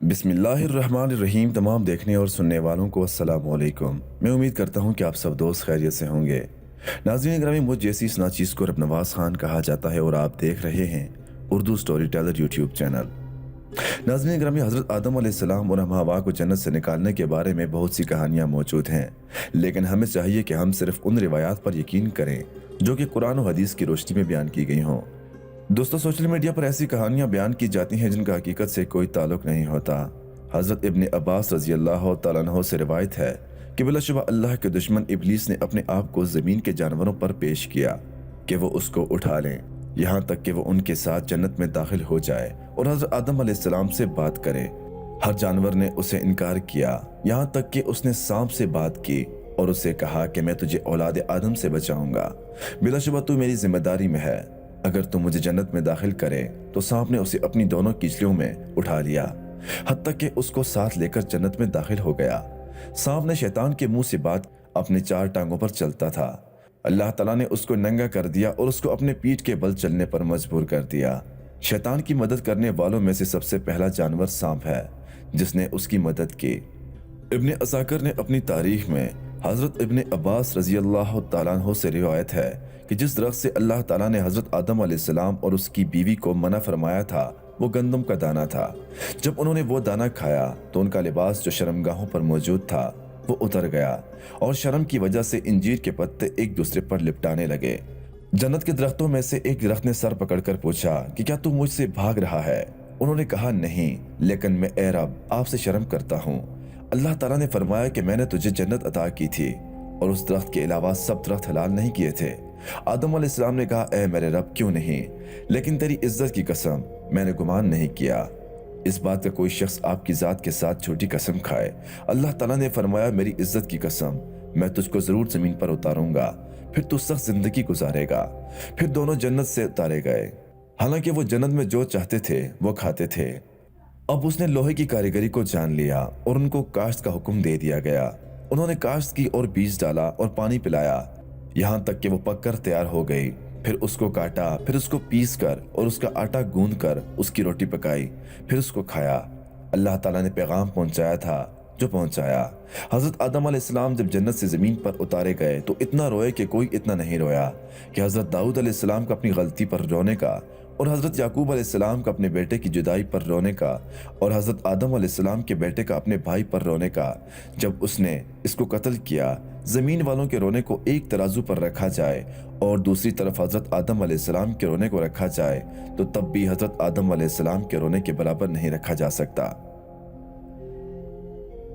بسم اللہ الرحمن الرحیم۔ تمام دیکھنے اور سننے والوں کو السلام علیکم۔ میں امید کرتا ہوں کہ آپ سب دوست خیریت سے ہوں گے۔ ناظرین گرامی، مجھ جیسی اس ناچیز کو رب نواز خان کہا جاتا ہے اور آپ دیکھ رہے ہیں Urdu story teller YouTube channel. ناظرین گرامی، حضرت آدم علیہ السلام اور ہم حوا کو جنت سے نکالنے کے بارے میں بہت سی کہانیاں موجود ہیں، لیکن ہمیں چاہیے کہ ہم صرف ان روایات پر یقین کریں جو کہ قرآن و حدیث کی روشنی میں بیان کی گئی ہوں۔ دوستو، سوشل میڈیا پر ایسی کہانیاں بیان کی جاتی ہیں جن کا حقیقت سے کوئی تعلق نہیں ہوتا۔ حضرت ابن عباس رضی اللہ تعالیٰ عنہ سے روایت ہے کہ بلا شبہ اللہ کے دشمن ابلیس نے اپنے آپ کو زمین کے جانوروں پر پیش کیا کہ وہ اس کو اٹھا لیں، یہاں تک کہ وہ ان کے ساتھ جنت میں داخل ہو جائے اور حضرت آدم علیہ السلام سے بات کرے۔ ہر جانور نے اسے انکار کیا، یہاں تک کہ اس نے سانپ سے بات کی اور اسے کہا کہ میں تجھے اولاد آدم سے بچاؤں گا، بلا شبہ تو میری ذمہ داری میں ہے، اگر تم مجھے جنت میں داخل کرے۔ تو سانپ نے اسے اپنی دونوں کیچلیوں میں اٹھا لیا، حتیٰ کہ اس کو ساتھ لے کر جنت میں داخل ہو گیا۔ سانپ نے شیطان کے منہ سے بات اپنے چار ٹانگوں پر چلتا تھا۔ اللہ تعالیٰ نے اس کو ننگا کر دیا اور اس کو اپنے پیٹھ کے بل چلنے پر مجبور کر دیا۔ شیطان کی مدد کرنے والوں میں سے سب سے پہلا جانور سانپ ہے جس نے اس کی مدد کی۔ ابن عساکر نے اپنی تاریخ میں حضرت ابن عباس رضی اللہ تعالیٰ عنہ سے روایت ہے کہ جس درخت سے اللہ تعالیٰ نے حضرت آدم علیہ السلام اور اس کی بیوی کو منع فرمایا تھا وہ گندم کا دانہ تھا۔ جب انہوں نے وہ دانہ کھایا تو ان کا لباس جو شرمگاہوں پر موجود تھا وہ اتر گیا اور شرم کی وجہ سے انجیر کے پتے ایک دوسرے پر لپٹانے لگے۔ جنت کے درختوں میں سے ایک درخت نے سر پکڑ کر پوچھا کہ کیا تو مجھ سے بھاگ رہا ہے؟ انہوں نے کہا نہیں، لیکن میں اے رب آپ سے شرم کرتا ہوں۔ اللہ تعالیٰ نے فرمایا کہ میں نے تجھے جنت عطا کی تھی اور اس درخت کے علاوہ سب درخت حلال نہیں کیے تھے۔ آدم علیہ السلام نے کہا اے میرے رب کیوں نہیں، لیکن تیری عزت کی قسم میں نے گمان نہیں کیا اس بات کا کوئی شخص آپ کی ذات کے ساتھ چھوٹی قسم کھائے۔ اللہ تعالیٰ نے فرمایا میری عزت کی قسم میں تجھ کو ضرور زمین پر اتاروں گا، پھر تو سخت زندگی گزارے گا۔ پھر دونوں جنت سے اتارے گئے، حالانکہ وہ جنت میں جو چاہتے تھے وہ کھاتے تھے۔ اب اس نے لوہے کی کاریگری کو جان لیا اور ان کو کاشت کا حکم دے دیا گیا۔ انہوں نے کاشت کی اور بیج ڈالا اور پانی پلایا، یہاں تک کہ وہ پک کر تیار ہو گئی۔ پھر اس کو کاٹا، پھر اس کو پیس کر اور اس کا آٹا گوندھ کر اس کی روٹی پکائی، پھر اس کو کھایا۔ اللہ تعالیٰ نے پیغام پہنچایا تھا جو پہنچایا۔ حضرت آدم علیہ السلام جب جنت سے زمین پر اتارے گئے تو اتنا روئے کہ کوئی اتنا نہیں رویا کہ حضرت داؤد علیہ السلام کا اپنی غلطی پر رونے کا، اور حضرت یعقوب علیہ السلام کا اپنے بیٹے کی جدائی پر رونے کا، اور حضرت آدم علیہ السلام کے بیٹے کا اپنے بھائی پر رونے کا۔ جب اس نے اس کو قتل کیا، زمین والوں کے رونے کو ایک ترازو پر رکھا جائے اور دوسری طرف حضرت آدم علیہ السلام کے رونے کو رکھا جائے تو تب بھی حضرت آدم علیہ السلام کے رونے کے برابر نہیں رکھا جا سکتا۔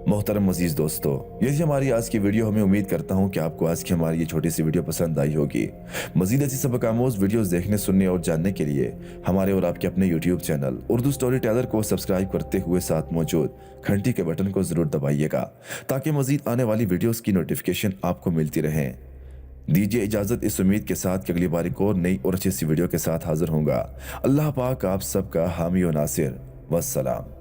محترم عزیز دوستو، یہ تھی ہماری آج کی ویڈیو۔ ہمیں امید کرتا ہوں کہ آپ کو آج کی ہماری یہ چھوٹی سی ویڈیو پسند آئی ہوگی۔ مزید ایسی سبق آموز ویڈیوز دیکھنے، سننے اور جاننے کے لیے ہمارے اور آپ کے اپنے YouTube channel Urdu story teller کو سبسکرائب کرتے ہوئے ساتھ موجود گھنٹی کے بٹن کو ضرور دبائیے گا تاکہ مزید آنے والی ویڈیوز کی نوٹیفیکیشن آپ کو ملتی رہیں۔ دیجیے اجازت اس امید کے ساتھ کہ اگلی بار ایک اور نئی اور اچھی سی ویڈیو کے ساتھ حاضر ہوں گا۔ اللہ پاک آپ سب کا حامی و ناصر۔ والسلام۔